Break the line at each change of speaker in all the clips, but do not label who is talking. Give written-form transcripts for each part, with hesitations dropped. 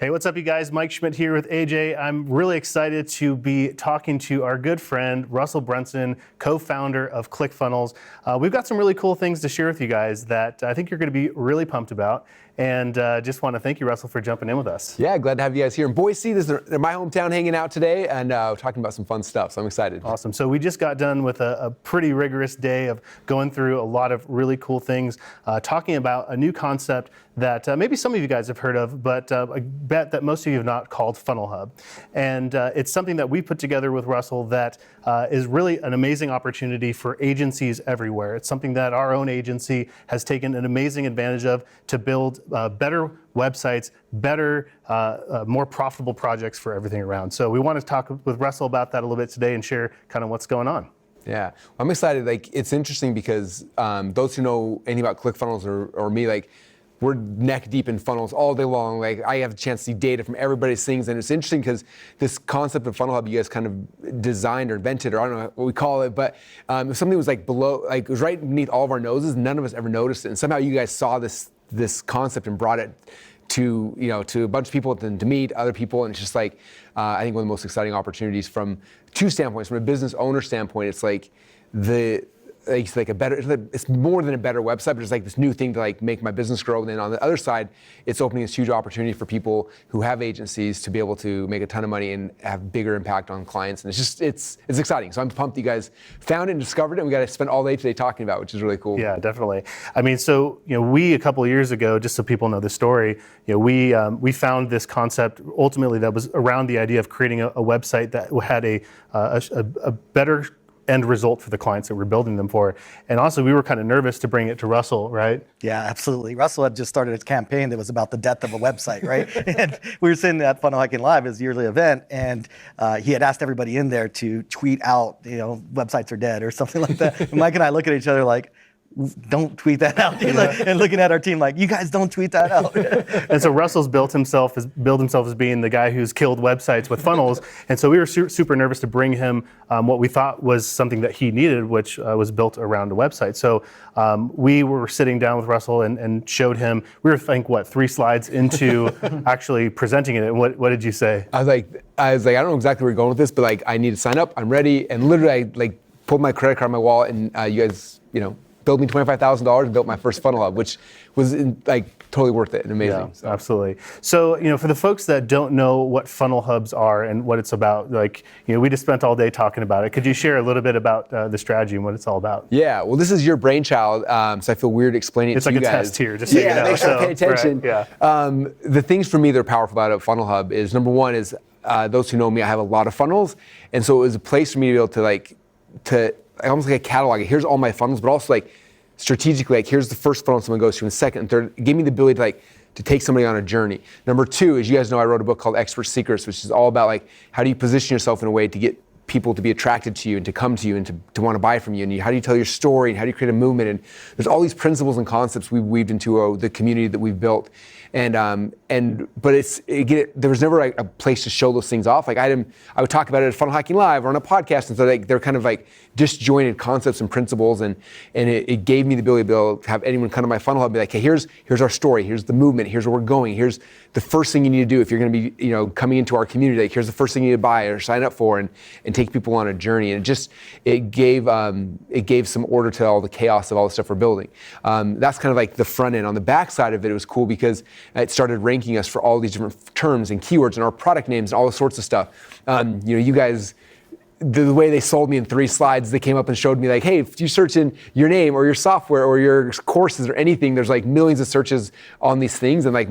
Hey, what's up, you guys? Mike Schmidt here with AJ. I'm really excited to be talking to our good friend, Russell Brunson, co-founder of ClickFunnels. We've got some really cool things to share with you guys that I think you're going to be really pumped about. And just want to thank you, Russell, for jumping in with us.
Yeah, glad to have you guys here in Boise. This is my hometown, hanging out today and talking about some fun stuff, so I'm excited.
Awesome. So we just got done with a pretty rigorous day of going through a lot of really cool things, talking about a new concept that maybe some of you guys have heard of, but I bet that most of you have not, called funnelhub. And it's something that we put together with Russell that is really an amazing opportunity for agencies everywhere. It's something that our own agency has taken an amazing advantage of to build better websites, better, more profitable projects for everything around. So we want to talk with Russell about that a little bit today and share kind of what's going on.
Yeah, well, I'm excited. Like, it's interesting because those who know anything about ClickFunnels or me, like, we're neck deep in funnels all day long. Like, I have a chance to see data from everybody's things, and it's interesting because this concept of funnel hub you guys kind of designed or invented, or I don't know what we call it, but if something was like below, like it was right beneath all of our noses, none of us ever noticed it, and somehow you guys saw this concept and brought it to a bunch of people, then to meet other people, and it's just like I think one of the most exciting opportunities from two standpoints. From a business owner standpoint, it's like it's more than a better website, but it's like this new thing to like make my business grow. And then on the other side, it's opening this huge opportunity for people who have agencies to be able to make a ton of money and have bigger impact on clients. And it's exciting. So I'm pumped you guys found it and discovered it. And we got to spend all day today talking about it, which is really cool.
Yeah, definitely. I mean, so we a couple of years ago, just so people know the story, we found this concept ultimately that was around the idea of creating a website that had a better end result for the clients that we're building them for. And also, we were kind of nervous to bring it to Russell, right?
Yeah, absolutely. Russell had just started a campaign that was about the death of a website, right? And we were sitting at Funnel Hacking Live, his yearly event, and he had asked everybody in there to tweet out, websites are dead or something like that. And Mike and I look at each other like, don't tweet that out. And looking at our team like, you guys don't tweet that out.
And so Russell's built himself as being the guy who's killed websites with funnels. And so we were super nervous to bring him what we thought was something that he needed, which was built around a website. So we were sitting down with Russell and showed him, we were, I think, 3 slides into actually presenting it. And what did you say?
I was like, I don't know exactly where you're going with this, but like, I need to sign up. I'm ready. And literally, I pulled my credit card, my wallet, and you guys, billed me $25,000 and built my first funnel hub, which was totally worth it and amazing.
Yeah, so. Absolutely. So, for the folks that don't know what funnel hubs are and what it's about, we just spent all day talking about it. Could you share a little bit about the strategy and what it's all about?
Yeah, well, this is your brainchild, so I feel weird explaining it to you guys.
It's like a test here, just so you know.
Make sure to pay attention.
Right, yeah.
The things for me that are powerful about a funnel hub is, number one is, those who know me, I have a lot of funnels, and so it was a place for me to be able to almost like a catalog. Here's all my funnels, but also strategically, here's the first funnel someone goes to, and second and third. It gave me the ability to take somebody on a journey. Number two, as you guys know, I wrote a book called Expert Secrets, which is all about how do you position yourself in a way to get people to be attracted to you and to come to you and to want to buy from you, and how do you tell your story and how do you create a movement, and there's all these principles and concepts we've weaved into the community that we've built, but there was never a place to show those things off. I would talk about it at Funnel Hacking Live or on a podcast, and so they're kind of disjointed concepts and principles, and it gave me the ability to be able to have anyone come to my funnel hub and be like, hey, here's our story, here's the movement, here's where we're going, here's the first thing you need to do if you're going to be coming into our community. Here's the first thing you need to buy or sign up for, and take people on a journey. And it gave some order to all the chaos of all the stuff we're building. That's kind of the front end. On the back side of it, it was cool because it started ranking us for all these different terms and keywords and our product names and all this sorts of stuff. You guys, the way they sold me in 3 slides, they came up and showed me hey, if you search in your name or your software or your courses or anything, there's millions of searches on these things, and I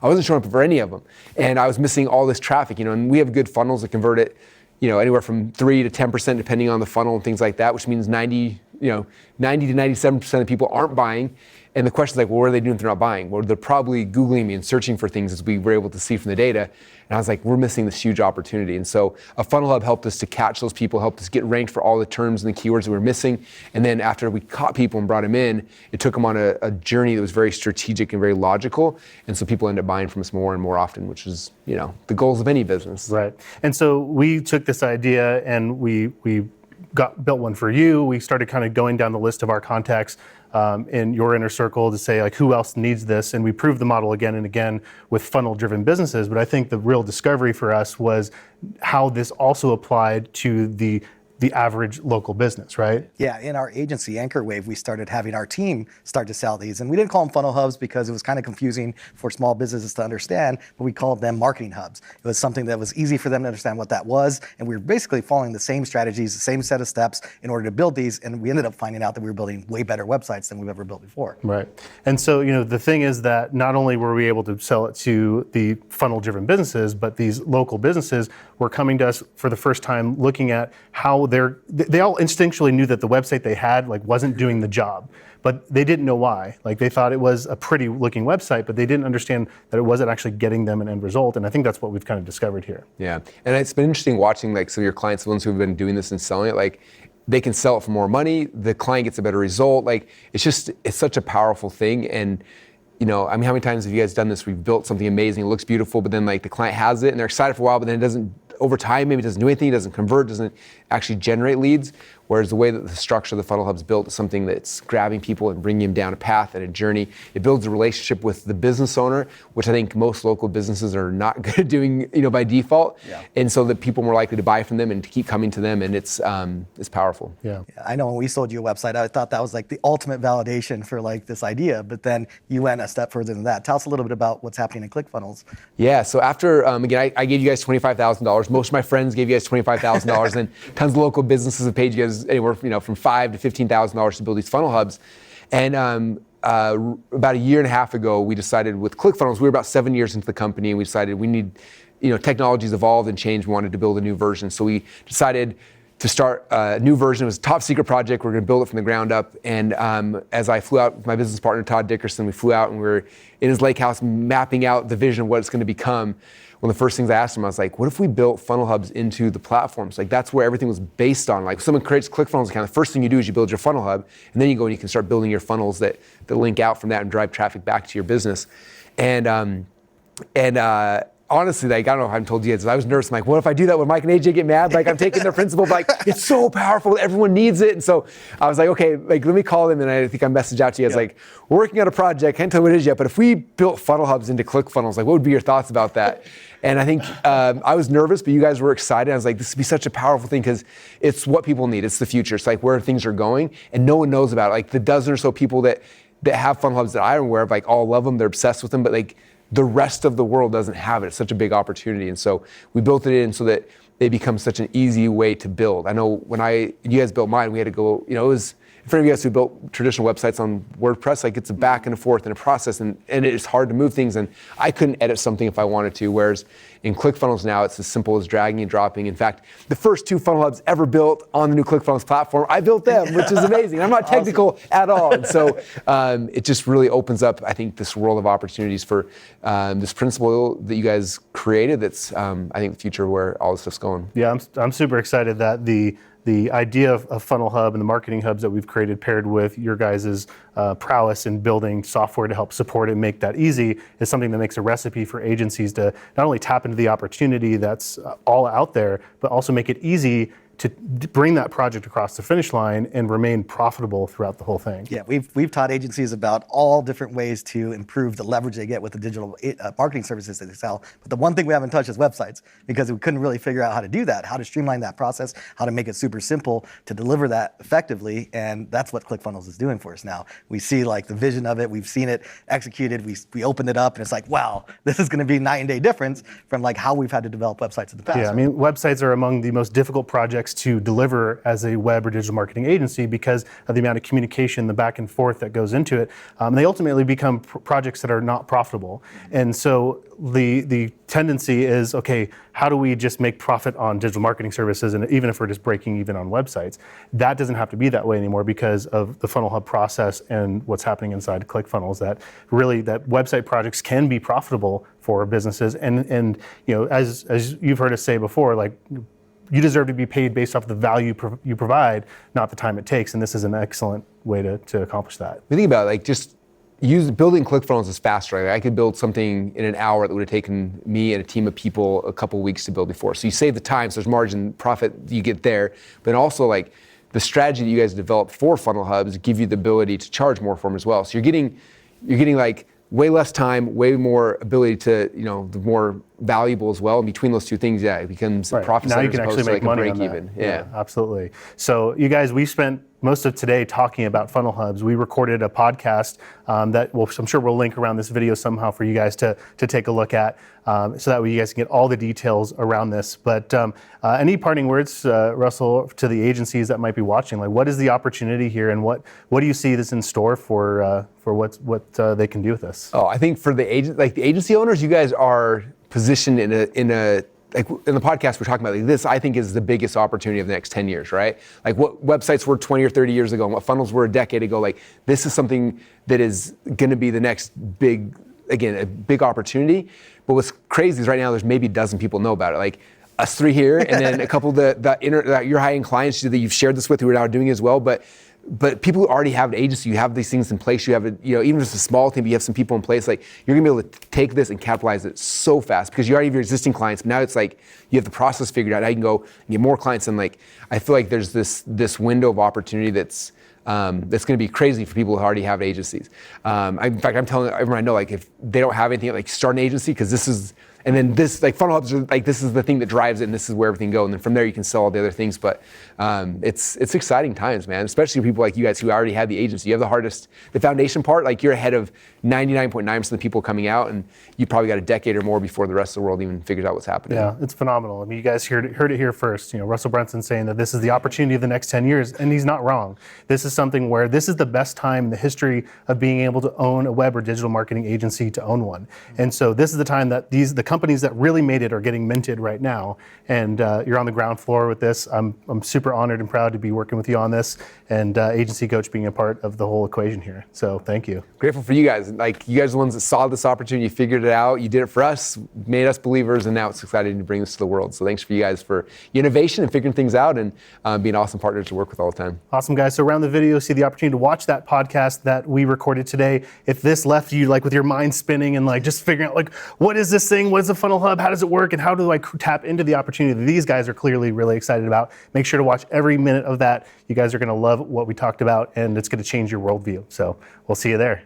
wasn't showing up for any of them, and I was missing all this traffic, and we have good funnels that convert it, anywhere from 3 to 10% depending on the funnel and things like that, which means 90 to 97% of people aren't buying. And the question is well, what are they doing if they're not buying? Well, they're probably Googling me and searching for things, as we were able to see from the data. And I was we're missing this huge opportunity. And so a funnel hub helped us to catch those people, helped us get ranked for all the terms and the keywords that we were missing. And then after we caught people and brought them in, it took them on a journey that was very strategic and very logical. And so people end up buying from us more and more often, which is, the goals of any business.
Right. And so we took this idea and we built one for you. We started kind of going down the list of our contacts in your inner circle to say, like, who else needs this? And we proved the model again and again with funnel-driven businesses. But I think the real discovery for us was how this also applied to the average local business, right?
Yeah, in our agency, Anchor Wave, we started having our team start to sell these. And we didn't call them funnel hubs because it was kind of confusing for small businesses to understand, but we called them marketing hubs. It was something that was easy for them to understand what that was. And we were basically following the same strategies, the same set of steps in order to build these. And we ended up finding out that we were building way better websites than we've ever built before.
Right. And so, the thing is that not only were we able to sell it to the funnel-driven businesses, but these local businesses were coming to us for the first time looking at how they all instinctually knew that the website they had wasn't doing the job, but they didn't know why. They thought it was a pretty looking website, but they didn't understand that it wasn't actually getting them an end result. And I think that's what we've kind of discovered here.
Yeah, and it's been interesting watching some of your clients, the ones who've been doing this and selling it, they can sell it for more money, the client gets a better result. It's such a powerful thing. And how many times have you guys done this? We've built something amazing, it looks beautiful, but then the client has it and they're excited for a while, but then it doesn't, over time, maybe it doesn't do anything, it doesn't convert, doesn't actually generate leads. Whereas the way that the structure of the Funnel Hub's built is something that's grabbing people and bringing them down a path and a journey. It builds a relationship with the business owner, which I think most local businesses are not good at doing, by default.
Yeah.
And so that people are more likely to buy from them and to keep coming to them, and it's powerful.
Yeah.
I know when we sold you a website, I thought that was the ultimate validation for this idea, but then you went a step further than that. Tell us a little bit about what's happening in ClickFunnels.
Yeah, so after, again, I gave you guys $25,000. Most of my friends gave you guys $25,000, and tons of local businesses have paid you guys anywhere from $5,000 to $15,000 to build these funnel hubs. And about a year and a half ago, we decided with ClickFunnels, we were about 7 years into the company, and we decided we need, technology's evolved and changed. We wanted to build a new version. So we decided to start a new version. It was a top secret project. We're going to build it from the ground up. And as I flew out with my business partner, Todd Dickerson, we flew out and we were in his lake house mapping out the vision of what it's going to become. One of the first things I asked him, I was like, what if we built funnel hubs into the platforms? That's where everything was based on. If someone creates a ClickFunnels account, the first thing you do is you build your funnel hub, and then you go and you can start building your funnels that link out from that and drive traffic back to your business. And honestly, I don't know if I've told you yet, I was nervous. I'm like, what if I do that? Would Mike and AJ get mad? I'm taking their principle, but it's so powerful, everyone needs it. And so I was like, okay, let me call them, and I think I messaged out to you. I was we're working on a project, can't tell you what it is yet, but if we built funnel hubs into ClickFunnels, what would be your thoughts about that? And I think I was nervous, but you guys were excited. I was like, this would be such a powerful thing because it's what people need. It's the future. It's where things are going, and no one knows about it. The dozen or so people that have funnel hubs that I'm aware of, all love them, they're obsessed with them, but the rest of the world doesn't have it. It's such a big opportunity. And so we built it in so that they become such an easy way to build. I know when you guys built mine, we had to go, it was, for any of you guys who built traditional websites on WordPress, it's a back and a forth and a process, and it's hard to move things, and I couldn't edit something if I wanted to, whereas in ClickFunnels now, it's as simple as dragging and dropping. In fact, the first 2 funnel hubs ever built on the new ClickFunnels platform, I built them, which is amazing. I'm not technical at all. And so it just really opens up, I think, this world of opportunities for this principle that you guys created that's, I think, the future where all this stuff's going.
Yeah, I'm super excited that the idea of Funnel Hub and the marketing hubs that we've created paired with your guys' prowess in building software to help support and make that easy is something that makes a recipe for agencies to not only tap into the opportunity that's all out there, but also make it easy to bring that project across the finish line and remain profitable throughout the whole thing.
Yeah, we've taught agencies about all different ways to improve the leverage they get with the digital marketing services that they sell. But the one thing we haven't touched is websites, because we couldn't really figure out how to do that, how to streamline that process, how to make it super simple to deliver that effectively. And that's what ClickFunnels is doing for us now. We see the vision of it, we've seen it executed, we opened it up, and it's wow, this is going to be night and day difference from how we've had to develop websites in the past.
Yeah, websites are among the most difficult projects to deliver as a web or digital marketing agency because of the amount of communication, the back and forth that goes into it. They ultimately become projects that are not profitable. And so the tendency is, okay, how do we just make profit on digital marketing services, and even if we're just breaking even on websites? That doesn't have to be that way anymore because of the Funnel Hub process and what's happening inside ClickFunnels, that website projects can be profitable for businesses. And as you've heard us say before, you deserve to be paid based off the value you provide, not the time it takes. And this is an excellent way to accomplish that.
We think about just building ClickFunnels is faster. Like I could build something in an hour that would have taken me and a team of people a couple weeks to build before. So you save the time, so there's margin profit you get there, but also like the strategy that you guys developed for funnel hubs give you the ability to charge more for them as well. So you're getting like way less time, way more ability to, the more valuable as well. And between those two things, it becomes a profit
Now
center
you can
as
actually
opposed to
make
like a
money
break
on that.
even. Yeah,
absolutely. So you guys, we spent most of today talking about funnel hubs. We recorded a podcast that I'm sure we'll link around this video somehow for you guys to take a look at, so that way you guys can get all the details around this. But any parting words, Russell, to the agencies that might be watching? Like, what is the opportunity here, and what do you see that's in store for what they can do with this?
Oh, I think for the agency owners, you guys are positioned in a like in the podcast we're talking about, like this I think is the biggest opportunity of the next 10 years, right? Like what websites were 20 or 30 years ago and what funnels were a decade ago, like this is something that is going to be the next big opportunity. But what's crazy is right now there's maybe a dozen people know about it, like us three here, and then a couple of that your high-end clients that you've shared this with who are now doing it as well. But people who already have an agency, you have these things in place, you have even if it's a small team, but you have some people in place, like you're gonna be able to take this and capitalize it so fast because you already have your existing clients, but now it's like you have the process figured out. Now you can go and get more clients, and like I feel like there's this window of opportunity that's gonna be crazy for people who already have agencies. In fact, I'm telling everyone I know, like if they don't have anything, like start an agency, because this is, and then this, like funnel hubs are like, this is the thing that drives it, and this is where everything goes. And then from there you can sell all the other things. But it's exciting times, man, especially people like you guys who already have the agency. You have the foundation part, like you're ahead of 99.9% of the people coming out, and you probably got a decade or more before the rest of the world even figures out what's happening.
Yeah, it's phenomenal. I mean, you guys heard it here first. Russell Brunson saying that this is the opportunity of the next 10 years, and he's not wrong. This is something where this is the best time in the history of being able to own a web or digital marketing agency to own one. And so this is the time that the companies that really made it are getting minted right now. And you're on the ground floor with this. I'm super honored and proud to be working with you on this, and Agency Coach being a part of the whole equation here. So thank you.
Grateful for you guys. Like you guys are the ones that saw this opportunity, you figured it out, you did it for us, made us believers, and now it's exciting to bring this to the world. So thanks for you guys for your innovation and figuring things out, and being awesome partners to work with all the time.
Awesome, guys. So around the video, see the opportunity to watch that podcast that we recorded today. If this left you like with your mind spinning and like just figuring out like, what is this thing? What is the funnel hub? How does it work? And how do I tap into the opportunity that these guys are clearly really excited about? Make sure to watch every minute of that. You guys are going to love what we talked about, and it's going to change your worldview. So we'll see you there.